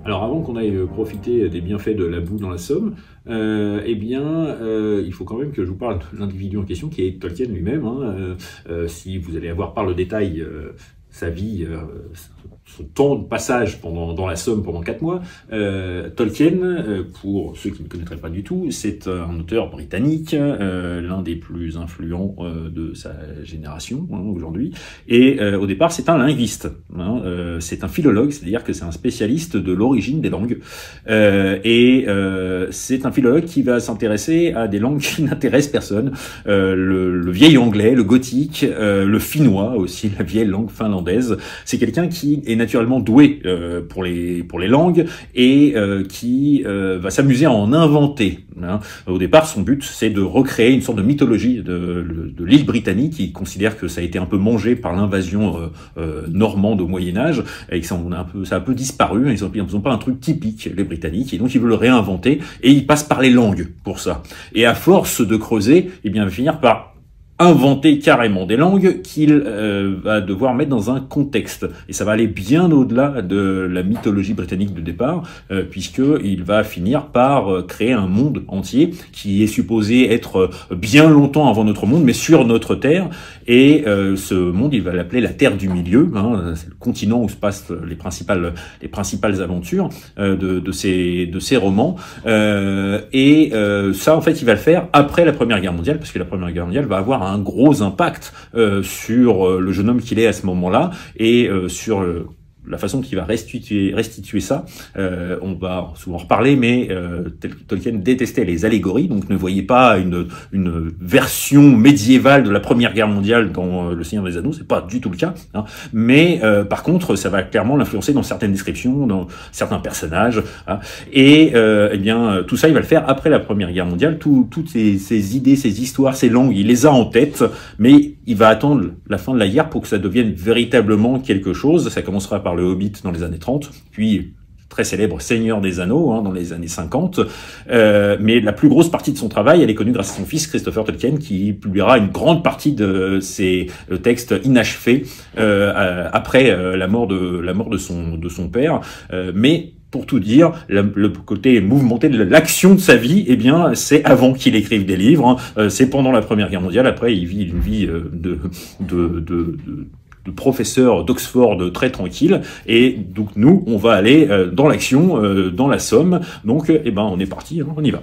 Alors avant qu'on aille profiter des bienfaits de la boue dans la Somme, il faut quand même que je vous parle de l'individu en question qui est Tolkien lui-même. Si vous allez avoir par le détail sa vie, son temps de passage dans la Somme pendant 4 mois. Tolkien, pour ceux qui ne connaîtraient pas du tout, c'est un auteur britannique, l'un des plus influents de sa génération aujourd'hui. Et au départ, c'est un linguiste. C'est un philologue, c'est-à-dire que c'est un spécialiste de l'origine des langues. C'est un philologue qui va s'intéresser à des langues qui n'intéressent personne. Le vieil anglais, le gothique, le finnois aussi, la vieille langue finlandaise. C'est quelqu'un qui est naturellement doué pour les langues et qui va s'amuser à en inventer. Au départ, son but, c'est de recréer une sorte de mythologie de l'île britannique. Il considère que ça a été un peu mangé par l'invasion normande au Moyen-Âge et que ça a un peu disparu. Ils n'ont pas un truc typique, les Britanniques, et donc ils veulent le réinventer et ils passent par les langues pour ça. Et à force de creuser, il va finir par inventer carrément des langues qu'il va devoir mettre dans un contexte. Et ça va aller bien au-delà de la mythologie britannique de départ, puisqu'il va finir par créer un monde entier qui est supposé être bien longtemps avant notre monde, mais sur notre Terre. Et ce monde, il va l'appeler la Terre du Milieu. C'est le continent où se passent les principales aventures de ces romans. Ça, en fait, il va le faire après la Première Guerre mondiale, parce que la Première Guerre mondiale va avoir un gros impact sur le jeune homme qu'il est à ce moment-là et sur la façon qu'il va restituer ça. On va souvent reparler, mais Tolkien détestait les allégories, donc ne voyait pas une version médiévale de la Première Guerre mondiale dans Le Seigneur des Anneaux, c'est pas du tout le cas. Mais par contre, ça va clairement l'influencer dans certaines descriptions, dans certains personnages. Tout ça, il va le faire après la Première Guerre mondiale. Toutes ces idées, ces histoires, ces langues, il les a en tête, mais il va attendre la fin de la guerre pour que ça devienne véritablement quelque chose. Ça commencera par le Hobbit dans les années 30, puis très célèbre Seigneur des Anneaux dans les années 50. Mais la plus grosse partie de son travail, elle est connue grâce à son fils Christopher Tolkien, qui publiera une grande partie de ses textes inachevés après la mort de son père. Mais pour tout dire, le côté mouvementé de l'action de sa vie, c'est avant qu'il écrive des livres. C'est pendant la Première Guerre mondiale. Après, il vit une vie de professeur d'Oxford très tranquille, et donc nous, on va aller dans l'action, dans la Somme. Donc, on est parti, on y va.